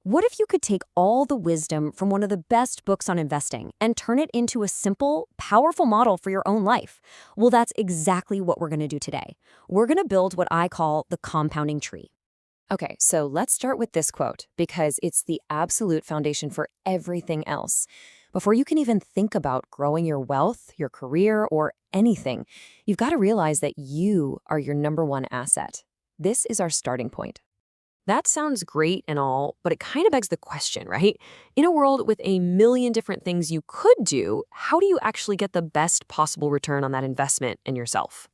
What if you could take all the wisdom from one of the best books on investing and turn it into a simple, powerful model for your own life? Well, that's exactly what we're going to do today. We're going to build what I call the compounding tree. Okay, so let's start with this quote because it's the absolute foundation for everything else. Before you can even think about growing your wealth, your career, or anything, you've got to realize that you are your number one asset. This is our starting point. That sounds great and all, but it kind of begs the question, right? In a world with a million different things you could do, how do you actually get the best possible return on that investment in yourself?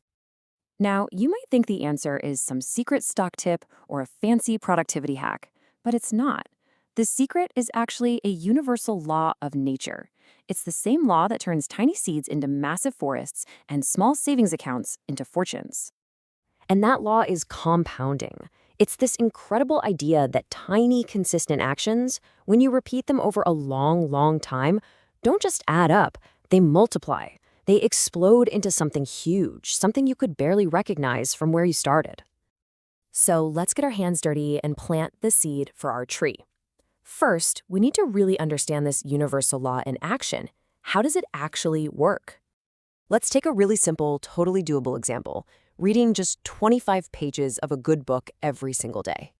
Now, you might think the answer is some secret stock tip or a fancy productivity hack, but it's not. The secret is actually a universal law of nature. It's the same law that turns tiny seeds into massive forests and small savings accounts into fortunes. And that law is compounding. It's this incredible idea that tiny, consistent actions, when you repeat them over a long, long time, don't just add up, they multiply. They explode into something huge, something you could barely recognize from where you started. So let's get our hands dirty and plant the seed for our tree. First, we need to really understand this universal law in action. How does it actually work? Let's take a really simple, totally doable example. Reading just 25 pages of a good book every single day.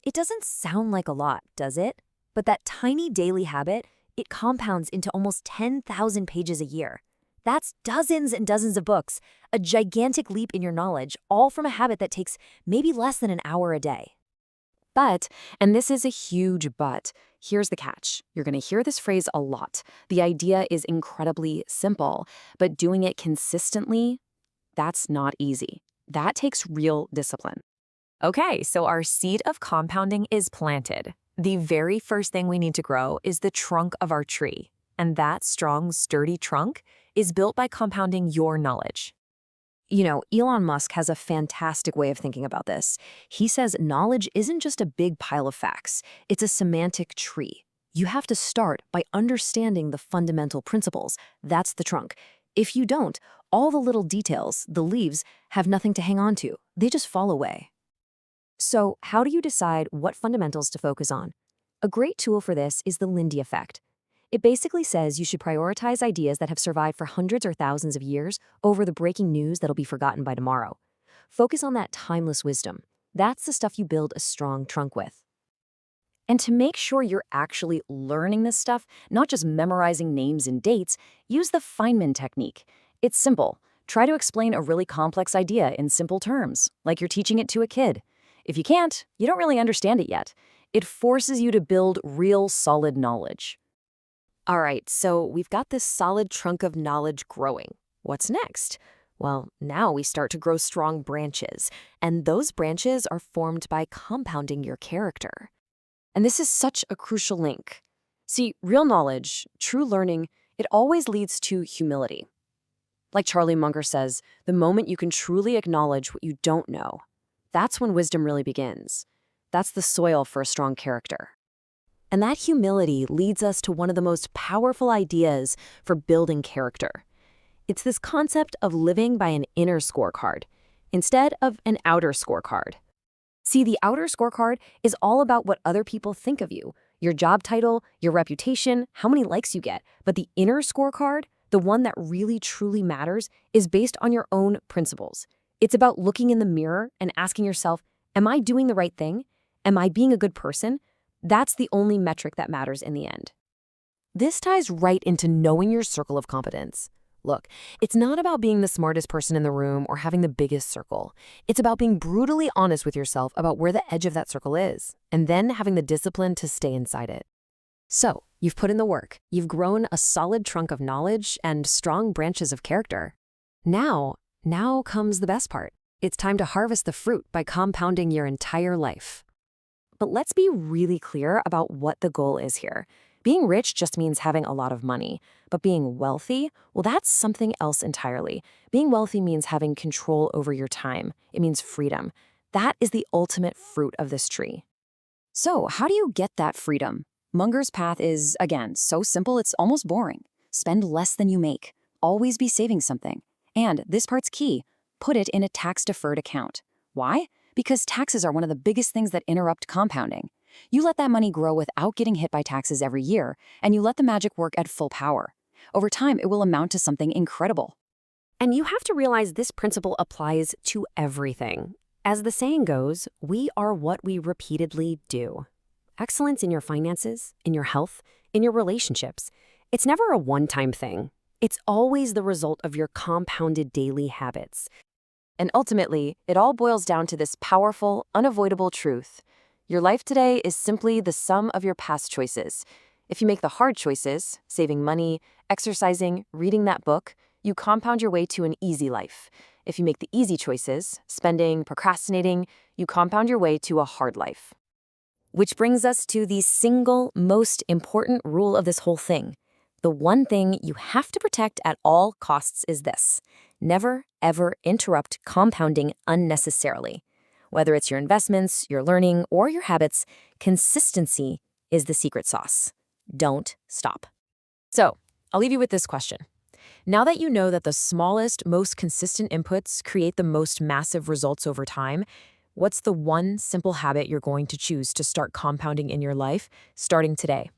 It doesn't sound like a lot, does it? But that tiny daily habit, it compounds into almost 10,000 pages a year. That's dozens and dozens of books, a gigantic leap in your knowledge, all from a habit that takes maybe less than an hour a day. But, and this is a huge but, here's the catch. You're going to hear this phrase a lot. The idea is incredibly simple, but doing it consistently, that's not easy. That takes real discipline. Okay, so our seed of compounding is planted. The very first thing we need to grow is the trunk of our tree. And that strong, sturdy trunk is built by compounding your knowledge. You know, Elon Musk has a fantastic way of thinking about this. He says knowledge isn't just a big pile of facts, it's a semantic tree. You have to start by understanding the fundamental principles. That's the trunk. If you don't, all the little details, the leaves, have nothing to hang on to. They just fall away. So, how do you decide what fundamentals to focus on? A great tool for this is the Lindy effect. It basically says you should prioritize ideas that have survived for hundreds or thousands of years over the breaking news that'll be forgotten by tomorrow. Focus on that timeless wisdom. That's the stuff you build a strong trunk with. And to make sure you're actually learning this stuff, not just memorizing names and dates, use the Feynman technique. It's simple. Try to explain a really complex idea in simple terms, like you're teaching it to a kid. If you can't, you don't really understand it yet. It forces you to build real solid knowledge. All right, so we've got this solid trunk of knowledge growing. What's next? Well, now we start to grow strong branches, and those branches are formed by compounding your character. And this is such a crucial link. See, real knowledge, true learning, it always leads to humility. Like Charlie Munger says, the moment you can truly acknowledge what you don't know, that's when wisdom really begins. That's the soil for a strong character. And that humility leads us to one of the most powerful ideas for building character. It's this concept of living by an inner scorecard instead of an outer scorecard. See, the outer scorecard is all about what other people think of you, your job title, your reputation, how many likes you get. But the inner scorecard, the one that really truly matters, is based on your own principles. It's about looking in the mirror and asking yourself, am I doing the right thing? Am I being a good person? That's the only metric that matters in the end. This ties right into knowing your circle of competence. Look, it's not about being the smartest person in the room or having the biggest circle. It's about being brutally honest with yourself about where the edge of that circle is, and then having the discipline to stay inside it. So, you've put in the work. You've grown a solid trunk of knowledge and strong branches of character. Now comes the best part. It's time to harvest the fruit by compounding your entire life. But let's be really clear about what the goal is here. Being rich just means having a lot of money, but being wealthy, well, that's something else entirely. Being wealthy means having control over your time. It means freedom. That is the ultimate fruit of this tree. So, how do you get that freedom? Munger's path is, again, so simple it's almost boring. Spend less than you make. Always be saving something. And this part's key. Put it in a tax-deferred account. Why? Because taxes are one of the biggest things that interrupt compounding. You let that money grow without getting hit by taxes every year, and you let the magic work at full power. Over time, it will amount to something incredible. And you have to realize this principle applies to everything. As the saying goes, we are what we repeatedly do. Excellence in your finances, in your health, in your relationships. It's never a one-time thing. It's always the result of your compounded daily habits. And ultimately, it all boils down to this powerful, unavoidable truth. Your life today is simply the sum of your past choices. If you make the hard choices, saving money, exercising, reading that book, you compound your way to an easy life. If you make the easy choices, spending, procrastinating, you compound your way to a hard life. Which brings us to the single most important rule of this whole thing. The one thing you have to protect at all costs is this: never, ever interrupt compounding unnecessarily. Whether it's your investments, your learning, or your habits, consistency is the secret sauce. Don't stop. So, I'll leave you with this question. Now that you know that the smallest, most consistent inputs create the most massive results over time, what's the one simple habit you're going to choose to start compounding in your life starting today?